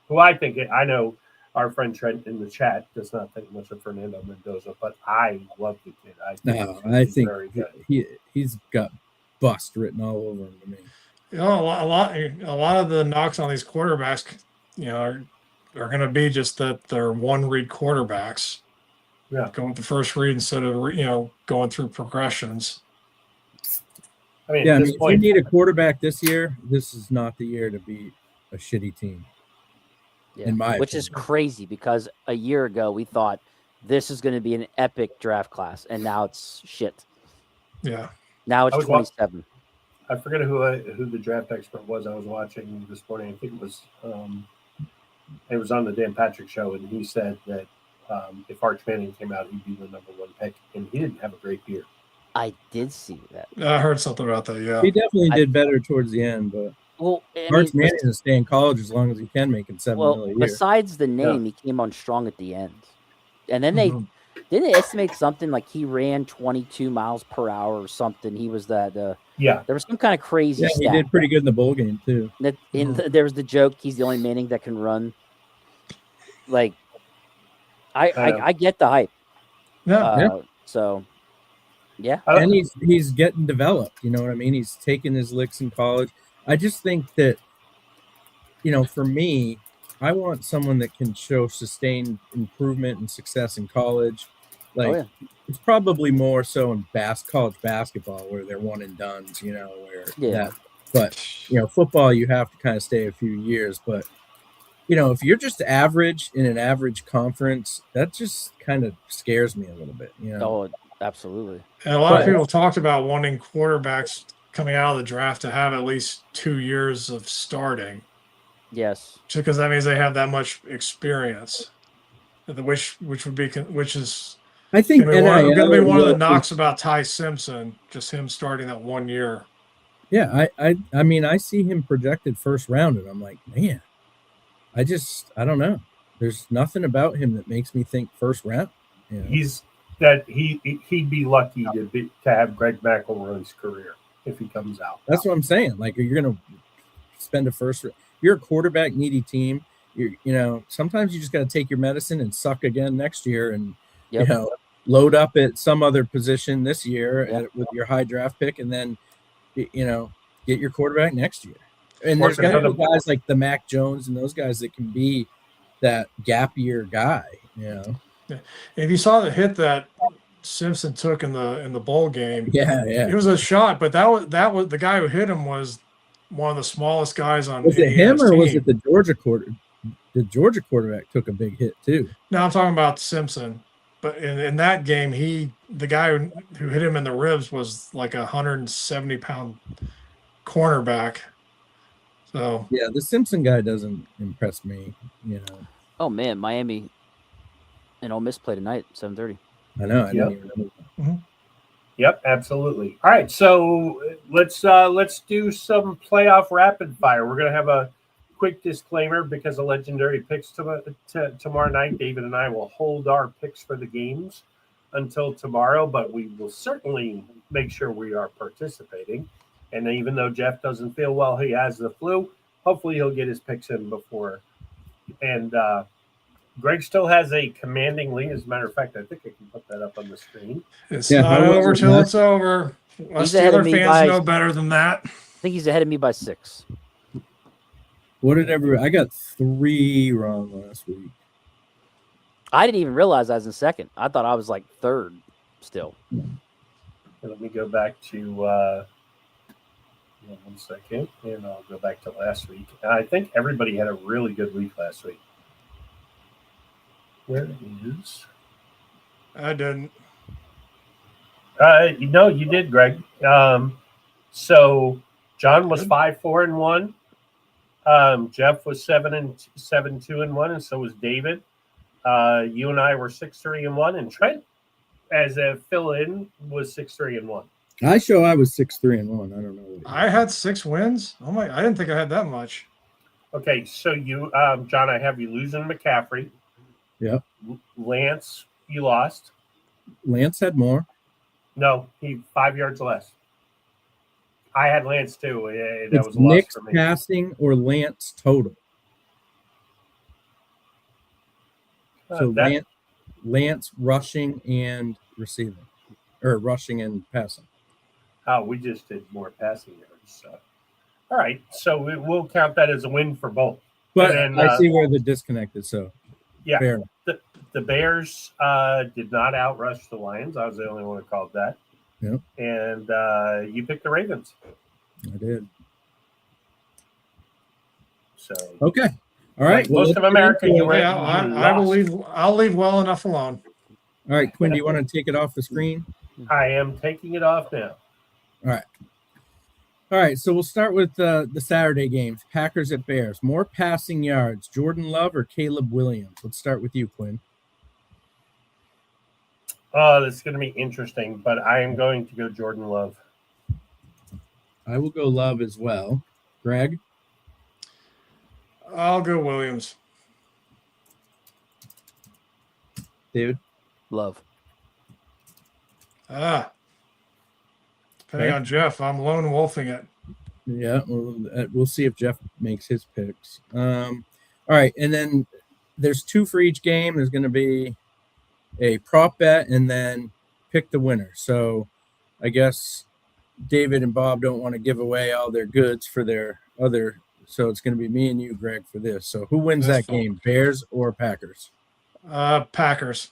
who I know our friend Trent in the chat does not think much of Fernando Mendoza, but I love the kid. I think very good. He's got bust written all over him to me. A lot of the knocks on these quarterbacks, are going to be just that they're one-read quarterbacks. Yeah, going with the first read instead of going through progressions. If you need a quarterback this year, this is not the year to beat a shitty team. Yeah, which is crazy because a year ago we thought this is going to be an epic draft class, and now it's shit. Yeah. Now it's 27. I forget who the draft expert was I was watching this morning. I think it was on the Dan Patrick show, and he said that if Arch Manning came out, he'd be the number 1 pick, and he didn't have a great year. I did see that. I heard something about that. Yeah, he definitely did better towards the end, but Arch Manning is stay in college as long as he can, making $7 million a year. Besides the name, he came on strong at the end, and then they estimate something like he ran 22 miles per hour or something. He was that. There was some kind of crazy. He did pretty good in the bowl game too. There was the joke he's the only Manning that can run. Like, I get the hype. So, yeah. And he's getting developed. You know what I mean? He's taking his licks in college. I just think that, for me, I want someone that can show sustained improvement and success in college. Like, it's probably more so in college basketball where they're one and dones, but football, you have to kind of stay a few years. But, if you're just average in an average conference, that just kind of scares me a little bit, Oh, absolutely. And a lot of people talked about wanting quarterbacks coming out of the draft to have at least 2 years of starting. Yes. Because that means they have that much experience, which is I think going to be one of the knocks about Ty Simpson, just him starting that 1 year. Yeah, I mean, I see him projected first round, and I'm like, man, I don't know. There's nothing about him that makes me think first round. He'd be lucky to have Greg McElroy's career if he comes out. That's what I'm saying. Like, you're going to spend you're a quarterback needy team. Sometimes you just got to take your medicine and suck again next year, and load up at some other position this year with your high draft pick, and then get your quarterback next year. And there's got to be guys like the Mac Jones and those guys that can be that gap year guy. Yeah. If you saw the hit that Simpson took in the bowl game, it was a shot, but that was the guy who hit him was one of the smallest guys on. Was it him or was it the Georgia quarterback? The Georgia quarterback took a big hit too. No, I'm talking about Simpson. But in that game, the guy who hit him in the ribs was like 170-pound cornerback. So yeah, the Simpson guy doesn't impress me. Oh man, Miami and Ole Miss play tonight at 7:30. I know. I didn't even know. Mm-hmm. Yep, absolutely. All right, so let's do some playoff rapid fire. We're gonna have a quick disclaimer because of Legendary Picks tomorrow night. David and I will hold our picks for the games until tomorrow, but we will certainly make sure we are participating. And even though Jeff doesn't feel well, he has the flu. Hopefully he'll get his picks in before. And Greg still has a commanding lead. As a matter of fact, I think I can put that up on the screen. It's not over till it's over. Us Steeler fans know better than that. I think he's ahead of me by 6. I got 3 wrong last week. I didn't even realize I was in second. I thought I was like third still. Let me go back to 1 second, and I'll go back to last week. I think everybody had a really good week last week. Where is? I didn't. You did, Greg. So John was 5-4-1. Jeff was 7-2-1, and so was David. You and I were 6-3-1, and Trent, as a fill-in, was 6-3-1. I was 6-3-1. I don't know. I had 6 wins. Oh my! I didn't think I had that much. Okay, so you, John, I have you losing McCaffrey. Yep. Lance, you lost. Lance had more. No, he 5 yards less. I had Lance too. That was a Nick's loss for me. Passing or Lance total. So Lance rushing and receiving, or rushing and passing. Oh, we just did more passing yards. So. All right, so we'll count that as a win for both. But then, I see where the disconnect is. So yeah, fair. The Bears did not outrush the Lions. I was the only one who called that. Yep. And you picked the Ravens. I did. So okay, all right. Most of America, you were. I will leave. I'll leave well enough alone. All right, Quinn, do you want to take it off the screen? I am taking it off now. All right. So we'll start with the Saturday games. Packers at Bears. More passing yards, Jordan Love or Caleb Williams? Let's start with you, Quinn. Oh, this is going to be interesting, but I am going to go Jordan Love. I will go Love as well. Greg? I'll go Williams. David? Love. Depending Okay. on Jeff, I'm lone wolfing it. Yeah, we'll see if Jeff makes his picks. All right, and then there's 2 for each game. There's going to be a prop bet and then pick the winner. So I guess David and Bob don't want to give away all their goods for their other. So it's going to be me and you, Greg, for this. So who wins That's that game, Bears or Packers? Packers.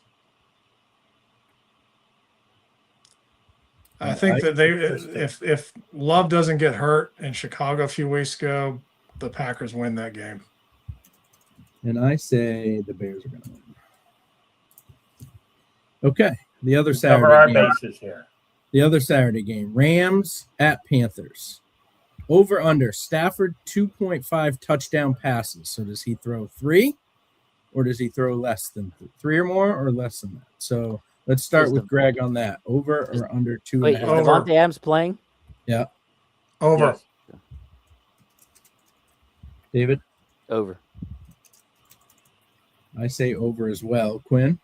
I think that if Love doesn't get hurt in Chicago a few weeks ago, the Packers win that game. And I say the Bears are going to win. Okay, the other Saturday Cover our game. bases here. The other Saturday game, Rams at Panthers. Over under Stafford 2.5 touchdown passes. So does he throw 3 or does he throw less than 3 or more or less than that? So let's start with Greg on that. Over or under 2.5? Wait, is Devontae Adams playing? Yeah. Over. Yes. David? Over. I say over as well. Quinn?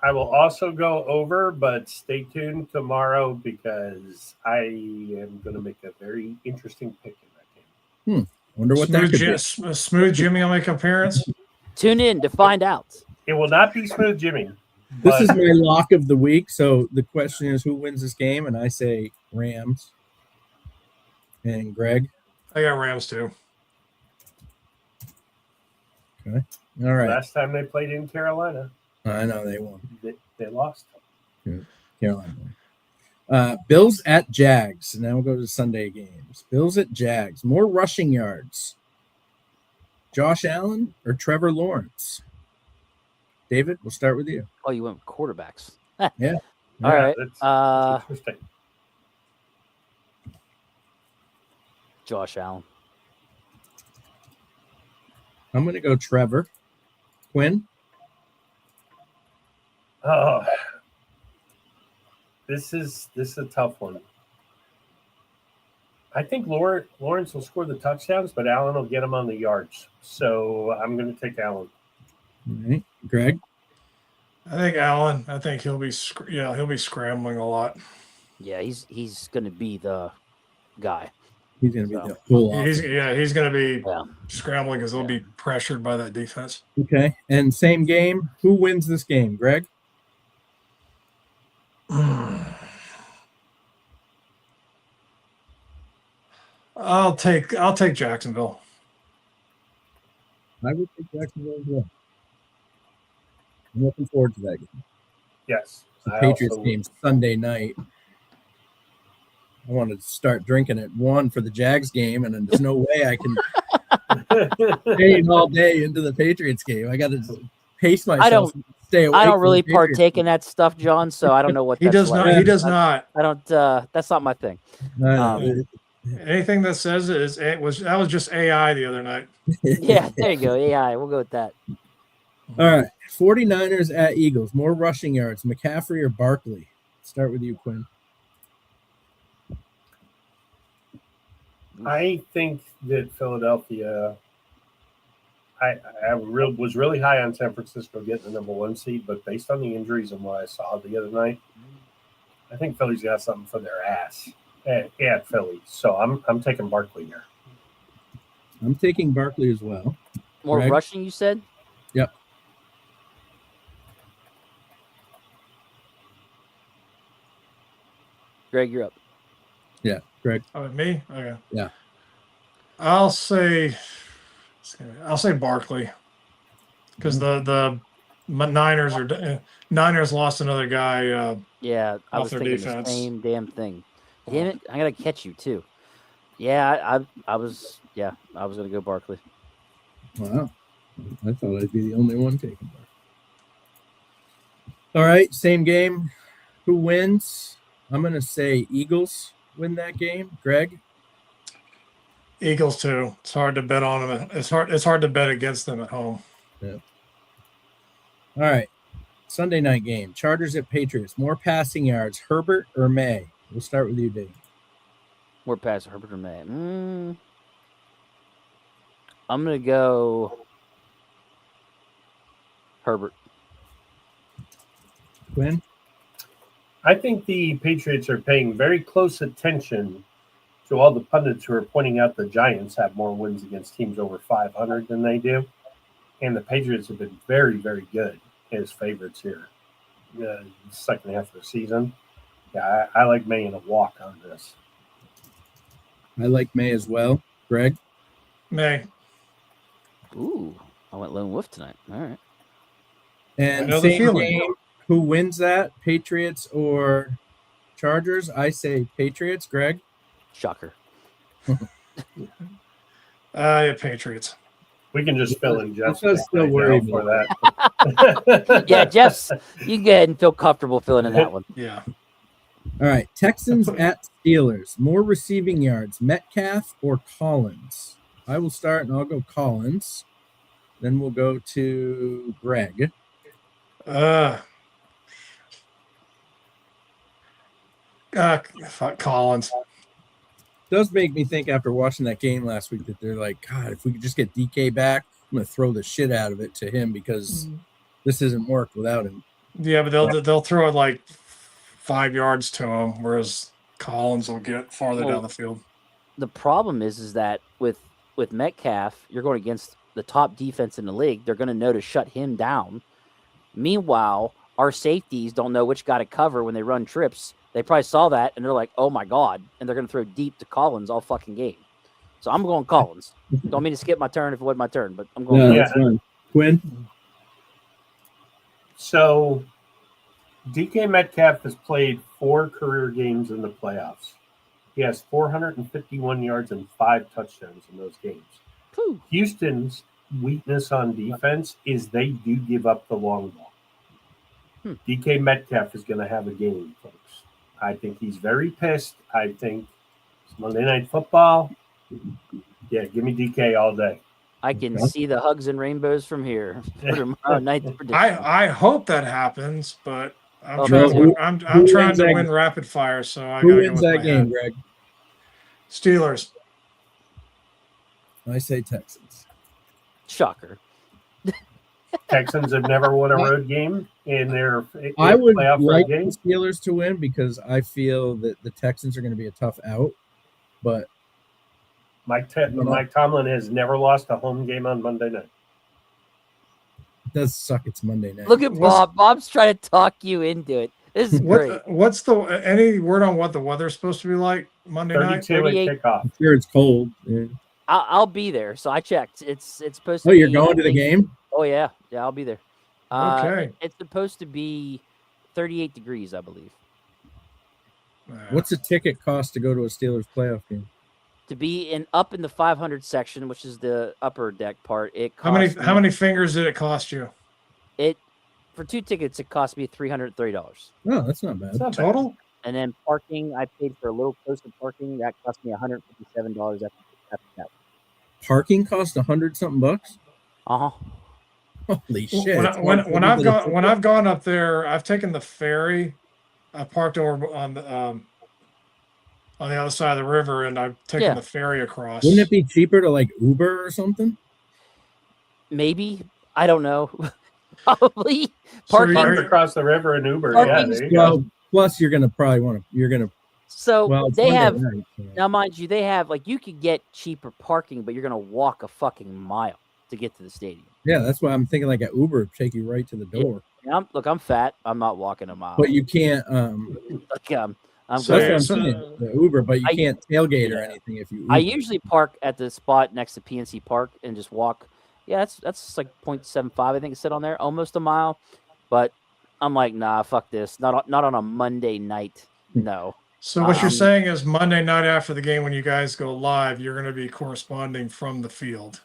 I will also go over, but stay tuned tomorrow because I am going to make a very interesting pick in that game. Wonder what that could be. Smooth Jimmy will make an appearance. Tune in to find out. It will not be Smooth Jimmy. This is my lock of the week. So the question is, who wins this game? And I say Rams. And Greg? I got Rams too. Okay. All right. Last time they played in Carolina, I know they won. they lost. Carolina. Bills at Jags. Now we'll go to Sunday games. Bills at Jags. More rushing yards. Josh Allen or Trevor Lawrence? David, we'll start with you. Oh, you went with quarterbacks. Yeah. All right. That's interesting. Josh Allen. I'm going to go Trevor. Quinn? Oh, this is a tough one. I think Lawrence will score the touchdowns, but Allen will get him on the yards. So I'm going to take Allen. All right. Greg? I think Allen. I think he'll be scrambling a lot. Yeah, he's going to be the guy. He's going to be the full offense. He's going to be scrambling because they'll be pressured by that defense. Okay. And same game. Who wins this game, Greg? I'll take Jacksonville. I would take Jacksonville as well. I'm looking forward to that game. Yes. The Patriots game Sunday night. I wanted to start drinking at 1 for the Jags game, and there's no way I can stay all day into the Patriots game. I got to pace myself. Stay awake. I don't really partake in that stuff, John. So I don't know what he does not. He does not. I don't. That's not my thing. Anything that says that was just AI the other night. Yeah, there you go. AI. We'll go with that. All right. 49ers at Eagles. More rushing yards. McCaffrey or Barkley? Start with you, Quinn. I think that Philadelphia. I was really high on San Francisco getting the number 1 seed, but based on the injuries and what I saw the other night, I think Philly's got something for their ass at Philly. So I'm taking Barkley here. I'm taking Barkley as well. More Greg? rushing, you said? Yep. Greg, you're up. Yeah, Greg. Oh, me? Okay. Yeah. I'll say Barkley because the Niners lost another guy. Yeah, I was thinking the same damn thing. Damn it, I gotta catch you too. Yeah, I was gonna go Barkley. Wow, I thought I'd be the only one taking Barkley. All right, same game. Who wins? I'm going to say Eagles win that game. Greg? Eagles too. It's hard to bet on them. It's hard to bet against them at home. Yeah. All right. Sunday night game. Chargers at Patriots. More passing yards. Herbert or May? We'll start with you, Dave. More passing, Herbert or May? I'm going to go Herbert. Quinn? I think the Patriots are paying very close attention to all the pundits who are pointing out the Giants have more wins against teams over 500 than they do. And the Patriots have been very, very good as favorites here. The second half of the season. Yeah, I like May in a walk on this. I like May as well. Greg? May. Ooh, I went lone wolf tonight. All right. And same game. Who wins that? Patriots or Chargers? I say Patriots. Greg? Shocker. Yeah, Patriots. We can just fill in Jeff's still worried for that. Yeah, Jeff's. You can go ahead and feel comfortable filling in that one. Yeah. All right. Texans at Steelers. More receiving yards. Metcalf or Collins? I will start and I'll go Collins. Then we'll go to Greg. Collins. Does make me think after watching that game last week that they're like, God, if we could just get DK back, I'm going to throw the shit out of it to him because this hasn't worked without him. Yeah, but they'll throw it like 5 yards to him, whereas Collins will get farther down the field. The problem is that with Metcalf, you're going against the top defense in the league. They're going to know to shut him down. Meanwhile, our safeties don't know which guy to cover when they run trips. They probably saw that, and they're like, oh, my God. And they're going to throw deep to Collins all fucking game. So I'm going Collins. Don't mean to skip my turn if it wasn't my turn, but I'm going Collins. Fine. Quinn? So DK Metcalf has played 4 career games in the playoffs. He has 451 yards and 5 touchdowns in those games. Whew. Houston's weakness on defense is they do give up the long ball. DK Metcalf is going to have a game, folks. I think he's very pissed. I think it's Monday Night Football. Yeah, give me DK all day. I can see the hugs and rainbows from here for tomorrow night's prediction. I hope that happens, but I'm trying to win rapid fire, so I got to go with wins that game, Greg? Steelers. I say Texans. Shocker. Texans have never won a road game in their I would playoff like game. the Steelers to win because I feel that the Texans are going to be a tough out. But Mike Tomlin has never lost a home game on Monday night. It does suck. It's Monday night. Look at Bob. Bob's trying to talk you into it. This is great. What's any word on what the weather's supposed to be like Monday night? 32 at kickoff. I'm sure it's cold. Yeah. I'll be there. So I checked. It's supposed to. Oh, you're going to the game? Oh yeah, I'll be there. Okay. It's supposed to be 38 degrees, I believe. What's the ticket cost to go to a Steelers playoff game? To be up in the 500 section, which is the upper deck part, it costs how many fingers did it cost you? For 2 tickets, it cost me $330. Oh, that's not bad. Total? And then parking, I paid for a little closer parking. That cost me $157 after that. Parking cost $100-something bucks? Uh-huh. Holy shit! When I've gone up there, I've taken the ferry. I parked over on the other side of the river, and I've taken the ferry across. Wouldn't it be cheaper to like Uber or something? Maybe. I don't know. Probably. Parking across the river in Uber. Yeah, there you go. Plus, you're gonna probably want to. So they have now, mind you, they have you could get cheaper parking, but you're gonna walk a fucking mile to get to the stadium. Yeah, that's why I'm thinking like an Uber would take you right to the door. Yeah, I'm fat. I'm not walking a mile. But you can't. I'm that's what I'm saying. The Uber, but you can't tailgate or anything if you. Uber. I usually park at the spot next to PNC Park and just walk. Yeah, that's like 0.75. I think it said on there, almost a mile. But I'm like, nah, fuck this. Not on a Monday night. No. So what you're saying is Monday night after the game, when you guys go live, you're going to be corresponding from the field.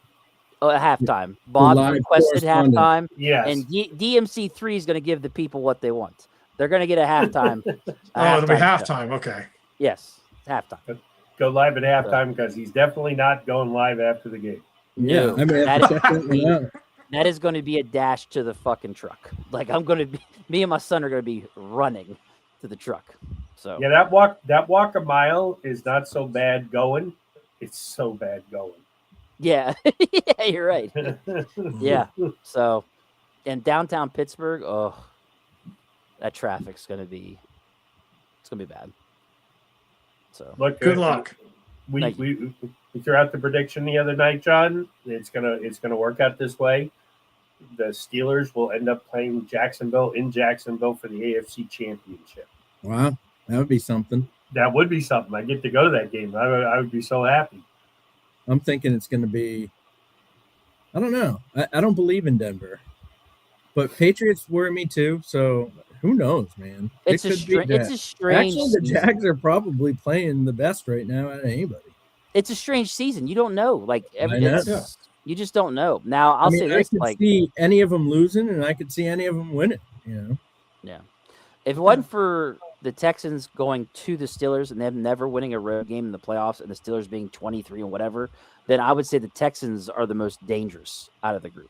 At halftime. Bob requested halftime. Yes. And DMC3 is going to give the people what they want. They're going to get a halftime. It'll be show. halftime. Okay. Yes, halftime. Go live at halftime because he's definitely not going live after the game. No, Yeah, I mean, that is going to be a dash to the fucking truck. Like me and my son are going to be running to the truck. So yeah, that walk a mile is not so bad going. It's so bad going. Yeah, yeah, you're right. Yeah. So, in downtown Pittsburgh, that traffic's going to be bad. So look, good luck. We threw out the prediction the other night, John. It's gonna work out this way. The Steelers will end up playing Jacksonville in Jacksonville for the AFC Championship. Wow, that would be something. That would be something. I get to go to that game. I would be so happy. I'm thinking it's going to be. I don't know. I don't believe in Denver, but Patriots worry me too. So who knows, man? It's a strange. Actually, the Jags are probably playing the best right now out of anybody. It's a strange season. You don't know. Like you just don't know. Now I say this: I could see any of them losing, and I could see any of them winning. You know. Yeah. If it wasn't for the Texans going to the Steelers and them never winning a road game in the playoffs, and the Steelers being 23 and whatever, then I would say the Texans are the most dangerous out of the group.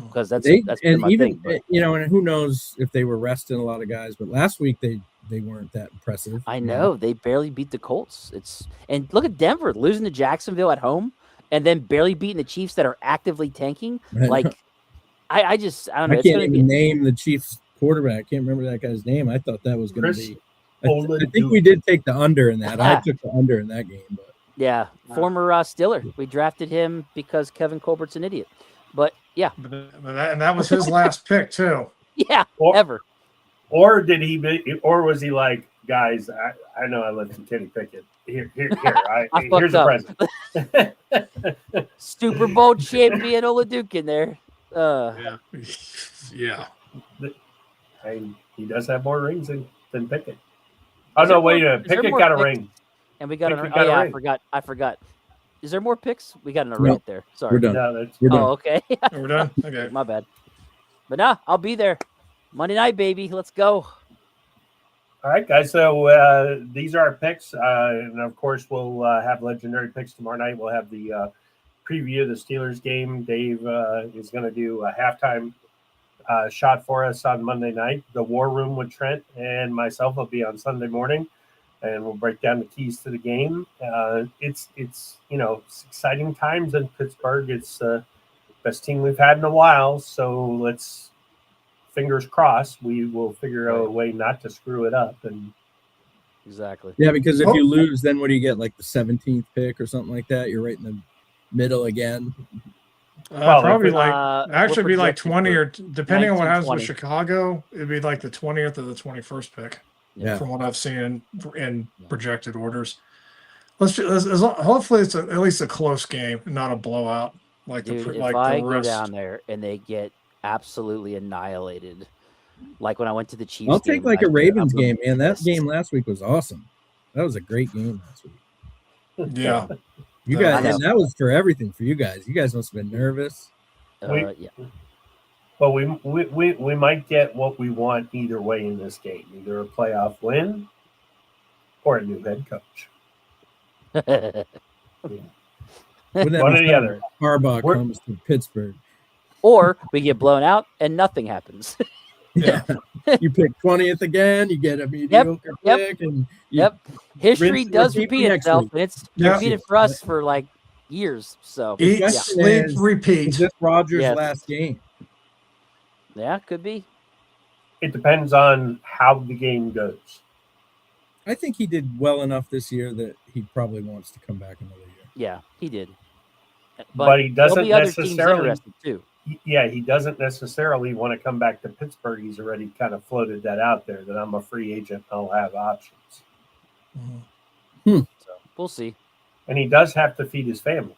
Because that's my even thing, and who knows if they were resting a lot of guys, but last week they weren't that impressive. I know they barely beat the Colts. And look at Denver losing to Jacksonville at home and then barely beating the Chiefs that are actively tanking. Like I don't know. I can't even name the Chiefs quarterback. I can't remember that guy's name. I thought that was going to be. I think we did take the under in that. I took the under in that game, but yeah, former Steeler. We drafted him because Kevin Colbert's an idiot. But yeah, and that was his last pick too. Yeah, ever. Or did he? Or was he like, guys? I know I let you Kenny Pickett. Here. Here's a present. Super Bowl champion Oladuke in there. Yeah. And he does have more rings than Pickett. Oh no! Wait a minute. Pickett got a ring. And we got a ring. I forgot. Is there more picks? We got an right there. Sorry. We're done. No, we're done. Oh, okay. We're done? Okay. My bad. But nah, I'll be there. Monday night, baby. Let's go. All right, guys. So these are our picks. And, of course, we'll have legendary picks tomorrow night. We'll have the preview of the Steelers game. Dave is going to do a halftime shot for us on Monday night. The War Room with Trent and myself will be on Sunday morning. And we'll break down the keys to the game. It's exciting times in Pittsburgh. It's the best team we've had in a while. So let's fingers crossed we will figure out a way not to screw it up. And exactly. Yeah, because if you lose, then what do you get? Like the 17th pick or something like that? You're right in the middle again. Probably actually be like 20 or depending on what happens with Chicago, it'd be like the 20th or the 21st pick. Yeah. From what I've seen in projected orders, hopefully it's at least a close game, not a blowout. If I go down there and they get absolutely annihilated, like when I went to the Chiefs, I'll take like a Ravens game, man. That game last week was awesome. That was a great game last week. Yeah, you guys, and that was for everything for you guys. You guys must have been nervous. Yeah. But we might get what we want either way in this game, either a playoff win or a new head coach. One or the other. Harbaugh comes to Pittsburgh. Or we get blown out and nothing happens. Yeah. You pick 20th again, you get a mediocre pick. And history does repeat itself, and it's repeated for us for like years. So eat, sleep, repeat. Is this Rodgers' last game? Yeah, could be. It depends on how the game goes. I think he did well enough this year that he probably wants to come back another year. Yeah, he did. But he doesn't necessarily. Too. Yeah, he doesn't necessarily want to come back to Pittsburgh. He's already kind of floated that out there that I'm a free agent. I'll have options. So we'll see. And he does have to feed his family.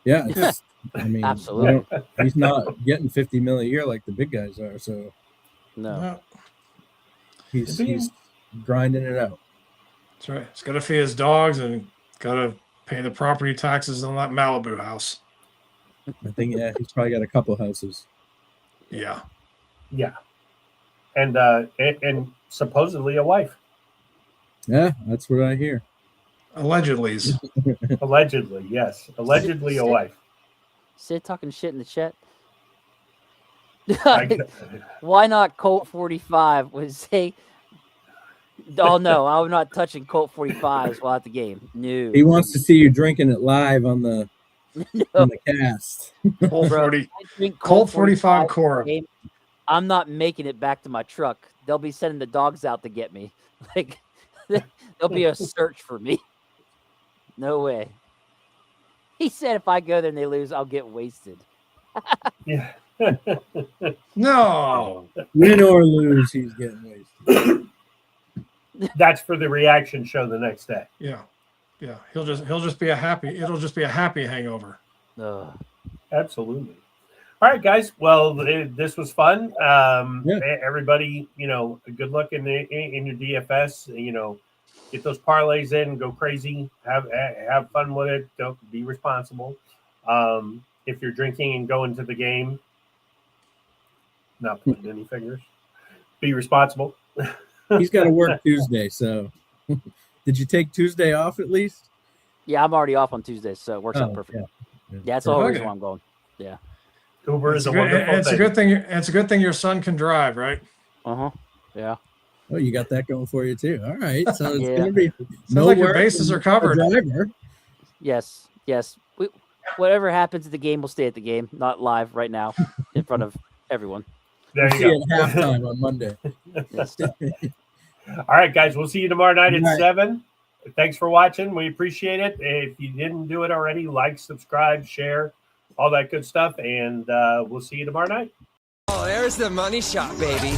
Yeah, I mean, absolutely. He's not getting $50 million a year like the big guys are. So no, he's grinding it out. That's right. He's got to feed his dogs and got to pay the property taxes on that Malibu house. I think he's probably got a couple houses. Yeah. Yeah. and supposedly a wife. Yeah, that's what I hear. Allegedly. Allegedly, yes. Allegedly a wife. Sid talking shit in the chat. Why not Colt 45? Was say, oh no, I'm not touching Colt 45s while at the game. No. He wants to see you drinking it live on the on the cast. Colt 45 Cora. I'm not making it back to my truck. They'll be sending the dogs out to get me. Like there'll be a search for me. No way. He said if I go there and they lose, I'll get wasted. Yeah. No. Win or lose, he's getting wasted. That's for the reaction show the next day. Yeah. Yeah. He'll just be a happy. It'll just be a happy hangover. Absolutely. All right, guys. Well, this was fun. Everybody, good luck in your DFS. Get those parlays in, go crazy, have fun with it. Don't be responsible. If you're drinking and going to the game, not putting any fingers. Be responsible. He's got to work Tuesday, so did you take Tuesday off at least? Yeah, I'm already off on Tuesday, so it works out perfect. Yeah, that's the whole reason why I'm going. Yeah. Uber is a wonderful thing. It's a good thing your son can drive, right? Yeah. Oh, you got that going for you too. All right, so it's gonna be sounds like your bases are covered. Driver. Yes. Whatever happens at the game will stay at the game, not live right now in front of everyone. There you go. At halftime on Monday. Yes. All right, guys. We'll see you tomorrow night at 7. Thanks for watching. We appreciate it. If you didn't do it already, like, subscribe, share, all that good stuff. And we'll see you tomorrow night. Oh, there's the money shot, baby.